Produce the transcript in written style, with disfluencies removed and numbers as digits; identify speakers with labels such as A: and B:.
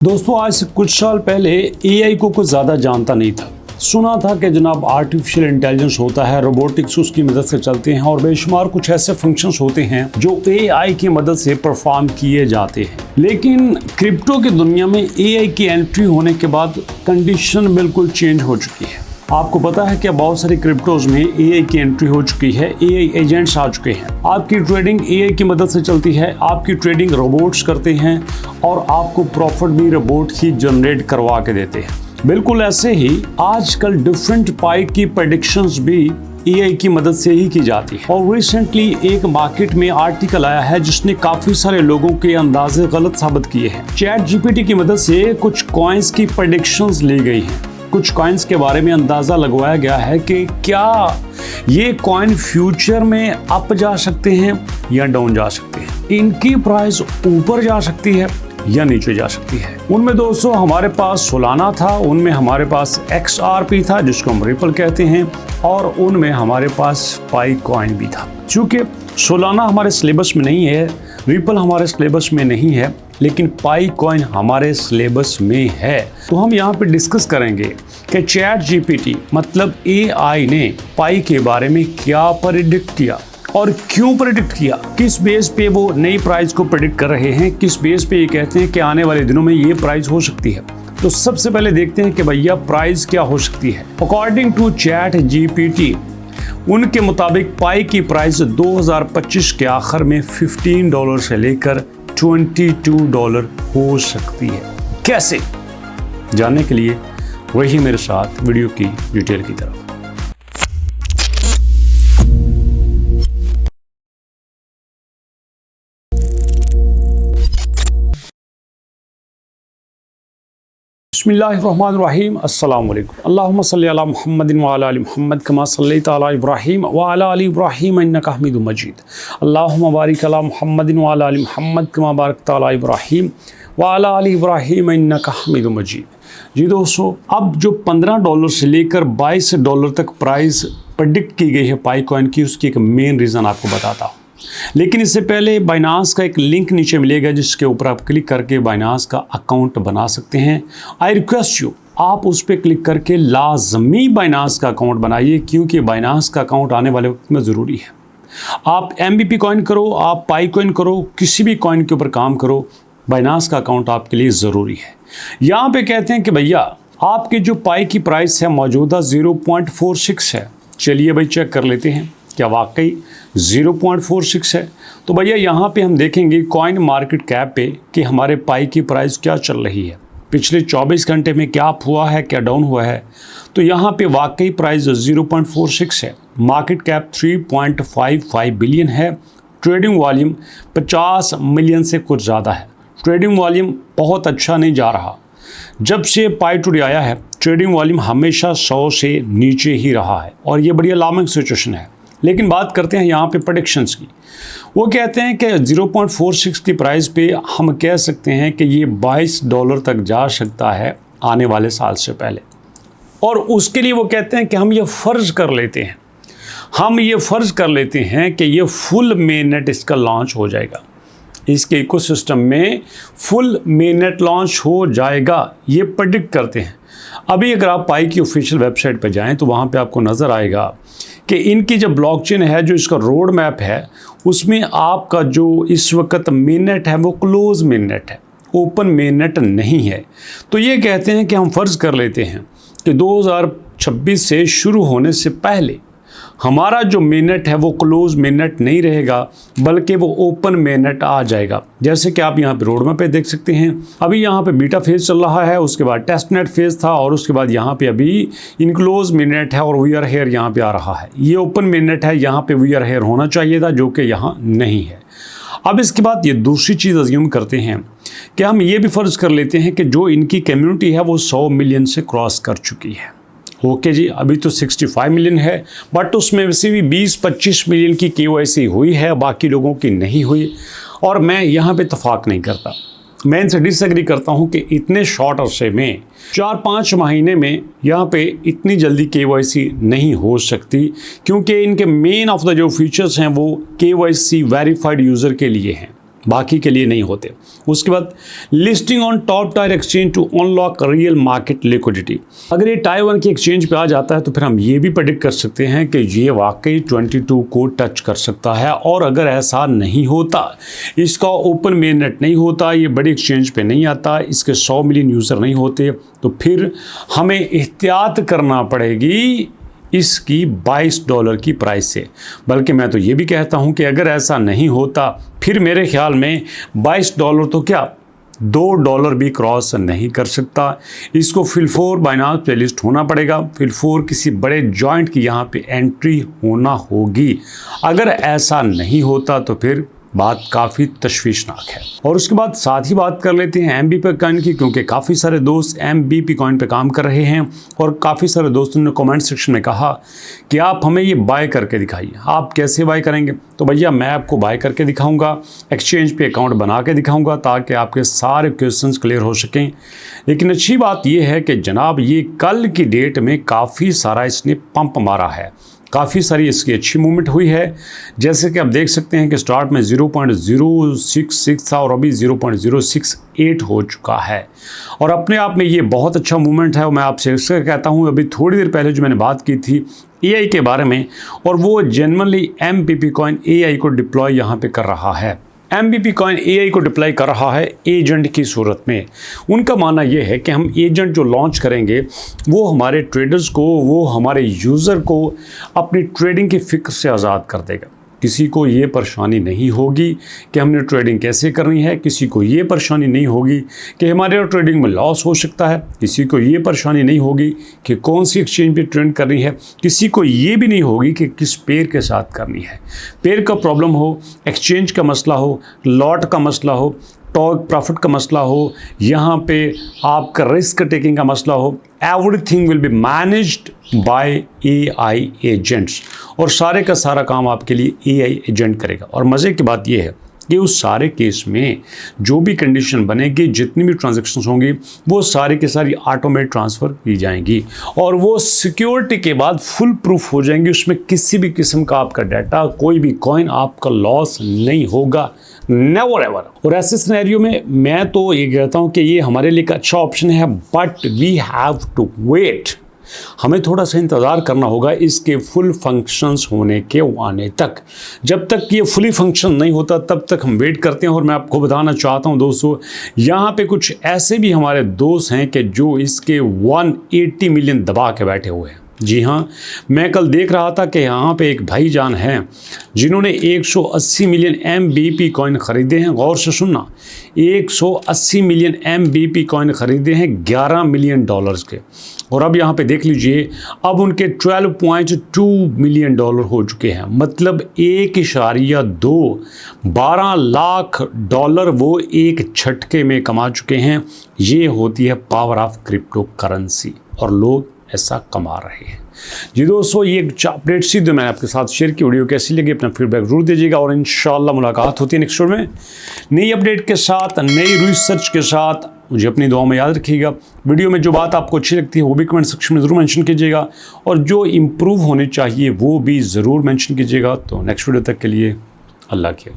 A: दोस्तों आज से कुछ साल पहले एआई को कुछ ज़्यादा जानता नहीं था। सुना था कि जनाब आर्टिफिशियल इंटेलिजेंस होता है, रोबोटिक्स उसकी मदद से चलते हैं और बेशुमार कुछ ऐसे फंक्शंस होते हैं जो एआई की मदद से परफॉर्म किए जाते हैं। लेकिन क्रिप्टो की दुनिया में एआई की एंट्री होने के बाद कंडीशन बिल्कुल चेंज हो चुकी है। आपको पता है कि बहुत सारे क्रिप्टोज में एआई की एंट्री हो चुकी है, एआई एजेंट्स आ चुके हैं। आपकी ट्रेडिंग एआई की मदद से चलती है, आपकी ट्रेडिंग रोबोट्स करते हैं और आपको प्रॉफिट भी रोबोट ही जनरेट करवा के देते हैं। बिल्कुल ऐसे ही आजकल डिफरेंट पाई की प्रेडिक्शंस भी एआई की मदद से ही की जाती है। और रिसेंटली एक मार्केट में आर्टिकल आया है जिसने काफी सारे लोगों के अंदाजे गलत साबित किए हैं। चैट जीपीटी की मदद से कुछ कॉइन्स की प्रेडिक्शंस ली गई हैं। कुछ कॉइन्स के बारे में अंदाजा लगवाया गया है कि क्या ये कॉइन फ्यूचर में अप जा सकते हैं या डाउन जा सकते हैं, इनकी प्राइस ऊपर जा सकती है या नीचे जा सकती है। उनमें दोस्तों हमारे पास सोलाना था, उनमें हमारे पास XRP था जिसको हम रिपल कहते हैं, और उनमें हमारे पास पाई कॉइन भी था। चूंकि सोलाना हमारे सिलेबस में नहीं है, रिपल हमारे सिलेबस में नहीं है, लेकिन पाई कॉइन हमारे सिलेबस में है, तो हम यहाँ पे डिस्कस करेंगे कि चैट जीपीटी मतलब एआई ने पाई के बारे में क्या प्रेडिक्ट किया और क्यों प्रेडिक्ट किया, किस बेस पे वो नई प्राइस को प्रेडिक्ट कर रहे हैं, किस बेस पे ये कहते हैं कि आने वाले दिनों में ये प्राइस हो सकती है। तो सबसे पहले देखते हैं कि भैया प्राइस क्या हो सकती है। अकॉर्डिंग टू चैट जीपीटी उनके मुताबिक पाई की प्राइस 2025 के आखिर में $15 से लेकर $22 हो सकती है। कैसे जानने के लिए वही मेरे साथ वीडियो की डिटेल की तरफ। बिस्मिल्लाहिर्रहमानिर्रहीम, अस्सलाम वालेकुम। अल्लाहुम्मा सल्ली अला मुहम्मदिन व अला आलि मुहम्मद कमा सल्लैता अला इब्राहीम व अला आलि इब्राहीम इन्नका हमीदुम मजीद। अल्लाहुम्मा बारिक अला मुहम्मदिन व अला आलि मुहम्मद कमा बारकता अला इब्राहीम व अला आलि इब्राहीम इन्नका हमीदुम मजीद। जी दोस्तों, अब जो $15 से लेकर $22 तक प्राइस प्रेडिक्ट की गई है पाई कॉइन की, उसकी एक मेन रीज़न आपको बताता हूँ। लेकिन इससे पहले बाइनांस का एक लिंक नीचे मिलेगा जिसके ऊपर आप क्लिक करके बाइनांस का अकाउंट बना सकते हैं। आई रिक्वेस्ट यू, आप उस पर क्लिक करके लाजमी बाइनांस का अकाउंट बनाइए, क्योंकि बाइनांस का अकाउंट आने वाले वक्त में ज़रूरी है। आप MBP कॉइन करो, आप पाई कॉइन करो, किसी भी कॉइन के ऊपर काम करो, बाइनांस का अकाउंट आपके लिए ज़रूरी है। यहाँ पे कहते हैं कि भैया आपके जो पाई की प्राइस है मौजूदा 0.46 है। चलिए भाई चेक कर लेते हैं क्या वाकई 0.46 है। तो भैया यहाँ पे हम देखेंगे कॉइन मार्केट कैप पे कि हमारे पाई की प्राइस क्या चल रही है, पिछले 24 घंटे में क्या अप हुआ है, क्या डाउन हुआ है। तो यहाँ पे वाकई प्राइस 0.46 है, मार्केट कैप 3.55 बिलियन है, ट्रेडिंग वॉल्यूम 50 मिलियन से कुछ ज़्यादा है। ट्रेडिंग वॉल्यूम बहुत अच्छा नहीं जा रहा। जब से पाई टुडे आया है ट्रेडिंग वॉल्यूम हमेशा 100 से नीचे ही रहा है और ये बड़ी अलार्मिंग सिचुएशन है। लेकिन बात करते हैं यहाँ पे प्रेडिक्शंस की। वो कहते हैं कि 0.46 की प्राइस पे हम कह सकते हैं कि ये $22 तक जा सकता है आने वाले साल से पहले। और उसके लिए वो कहते हैं कि हम ये फ़र्ज़ कर लेते हैं कि ये फुल मेननेट इसका लॉन्च हो जाएगा, इसके इकोसिस्टम में फुल मेननेट लॉन्च हो जाएगा, ये प्रेडिक्ट करते हैं। अभी अगर आप पाई की ऑफिशियल वेबसाइट पर जाएं तो वहाँ पे आपको नज़र आएगा कि इनकी जो ब्लॉकचेन है, जो इसका रोड मैप है, उसमें आपका जो इस वक्त मेननेट है वो क्लोज मेननेट है, ओपन मेननेट नहीं है। तो ये कहते हैं कि हम फ़र्ज़ कर लेते हैं कि 2026 से शुरू होने से पहले हमारा जो मेननेट है वो क्लोज मेननेट नहीं रहेगा, बल्कि वो ओपन मेननेट आ जाएगा। जैसे कि आप यहाँ पे रोड मैप पे देख सकते हैं, अभी यहाँ पे बीटा फेज़ चल रहा है, उसके बाद टेस्ट नेट फेज़ था और उसके बाद यहाँ पे अभी इनक्लोज मेननेट है और वी आर हेयर यहाँ पे आ रहा है। ये ओपन मेननेट है, यहाँ पे वी आर हेयर होना चाहिए था, जो कि यहाँ नहीं है। अब इसके बाद ये दूसरी चीज़ अज्यूम करते हैं कि हम ये भी फ़र्ज़ कर लेते हैं कि जो इनकी कम्युनिटी है वो 100 मिलियन से क्रॉस कर चुकी है। ओके जी, अभी तो 65 मिलियन है, बट उसमें वैसे भी 20-25 मिलियन की KYC हुई है, बाकी लोगों की नहीं हुई। और मैं यहाँ पे इत्तेफाक नहीं करता, मैं इनसे डिसएग्री करता हूँ कि इतने शॉर्ट अरसे में 4-5 महीने में यहाँ पे इतनी जल्दी KYC नहीं हो सकती, क्योंकि इनके मेन ऑफ द जो फीचर्स हैं वो KYC वेरीफाइड यूज़र के लिए हैं। बाकी के लिए नहीं होते। उसके बाद listing on top tier exchange to unlock real market liquidity. अगर ये टायर 1 की एक्सचेंज पे आ जाता है तो फिर हम ये भी प्रेडिक्ट कर सकते हैं कि ये वाकई 22 को टच कर सकता है। और अगर ऐसा नहीं होता, इसका ओपन मेन नेट नहीं होता, ये बड़ी एक्सचेंज पे नहीं आता, इसके 100 मिलियन यूज़र नहीं होते, तो फिर हमें एहतियात करना पड़ेगी इसकी $22 की प्राइस से। बल्कि मैं तो ये भी कहता हूँ कि अगर ऐसा नहीं होता फिर मेरे ख्याल में $22 तो क्या $2 भी क्रॉस नहीं कर सकता। इसको फिल4 बाइनांस पे लिस्ट होना पड़ेगा, फिल4 किसी बड़े जॉइंट की यहाँ पे एंट्री होना होगी। अगर ऐसा नहीं होता तो फिर बात काफ़ी तशवीशनाक है। और उसके बाद साथ ही बात कर लेते हैं MBP कॉइन की, क्योंकि काफ़ी सारे दोस्त MBP कॉइन पे काम कर रहे हैं और काफ़ी सारे दोस्तों ने कमेंट सेक्शन में कहा कि आप हमें ये बाय करके दिखाइए। आप कैसे बाय करेंगे? तो भैया मैं आपको बाय करके दिखाऊंगा, एक्सचेंज पे अकाउंट बना के दिखाऊंगा ताकि आपके सारे क्वेश्चंस क्लियर हो सकें। लेकिन अच्छी बात यह है कि जनाब ये कल की डेट में काफ़ी सारा इसने पंप मारा है, काफ़ी सारी इसकी अच्छी मूवमेंट हुई है। जैसे कि आप देख सकते हैं कि स्टार्ट में 0.066 था और अभी 0.068 हो चुका है और अपने आप में ये बहुत अच्छा मूवमेंट है। और मैं आपसे इसका कहता हूँ, अभी थोड़ी देर पहले जो मैंने बात की थी AI के बारे में, और वो जेन्युइनली MBP कॉइन AI को डिप्लॉय यहाँ पे कर रहा है। MBP कॉइन AI को डिप्लॉय कर रहा है एजेंट की सूरत में। उनका मानना यह है कि हम एजेंट जो लॉन्च करेंगे वो हमारे ट्रेडर्स को, वो हमारे यूज़र को अपनी ट्रेडिंग की फ़िक्र से आज़ाद कर देगा। किसी को ये परेशानी नहीं होगी कि हमने ट्रेडिंग कैसे करनी है, किसी को ये परेशानी नहीं होगी कि हमारे ट्रेडिंग में लॉस हो सकता है, किसी को ये परेशानी नहीं होगी कि कौन सी एक्सचेंज पे ट्रेड करनी है, किसी को ये भी नहीं होगी कि किस पेयर के साथ करनी है। पेयर का प्रॉब्लम हो, एक्सचेंज का मसला हो, लॉट का मसला हो, टॉक प्रॉफिट का मसला हो, यहाँ पे आपका रिस्क टेकिंग का मसला हो, everything will be managed by AI agents. और सारे का सारा काम आपके लिए AI एजेंट करेगा। और मज़े की बात यह है कि उस सारे केस में जो भी कंडीशन बनेगी, जितनी भी ट्रांजैक्शंस होंगी, वो सारी के सारी ऑटोमेटिक ट्रांसफ़र की जाएंगी और वो सिक्योरिटी के बाद फुल प्रूफ हो जाएंगी। उसमें किसी भी किस्म का आपका डाटा, कोई भी कॉइन आपका लॉस नहीं होगा, नेवर एवर। और ऐसे सिनेरियो में मैं तो ये कहता हूँ कि ये हमारे लिए एक अच्छा ऑप्शन है, but we have to wait. हमें थोड़ा सा इंतज़ार करना होगा इसके फुल फंक्शंस होने के आने तक। जब तक ये फुली फंक्शन नहीं होता तब तक हम वेट करते हैं। और मैं आपको बताना चाहता हूं दोस्तों, यहाँ पे कुछ ऐसे भी हमारे दोस्त हैं कि जो इसके 180 मिलियन दबा के बैठे हुए हैं। जी हाँ, मैं कल देख रहा था कि यहाँ पे एक भाईजान हैं जिन्होंने 180 मिलियन MBP कॉइन ख़रीदे हैं। गौर से सुनना, 180 मिलियन MBP कॉइन ख़रीदे हैं $11 मिलियन के। और अब यहाँ पे देख लीजिए, अब उनके 12.2 मिलियन डॉलर हो चुके हैं। मतलब 1.2 12 लाख डॉलर वो एक झटके में कमा चुके हैं। ये होती है पावर ऑफ क्रिप्टो करेंसी और लोग ऐसा कमा रहे हैं। जी दोस्तों, ये अपडेट सी जो मैंने आपके साथ शेयर की, वीडियो कैसी लगी अपना फीडबैक जरूर दीजिएगा। और इंशाल्लाह मुलाकात होती है नेक्स्ट वीडियो में नई अपडेट के साथ, नई रिसर्च के साथ। मुझे अपनी दुआ में याद रखिएगा। वीडियो में जो बात आपको अच्छी लगती है वो भी कमेंट सेक्शन में ज़रूर मेंशन कीजिएगा और जो इम्प्रूव होने चाहिए वो भी ज़रूर मेंशन कीजिएगा। तो नेक्स्ट वीडियो तक के लिए अल्लाह की।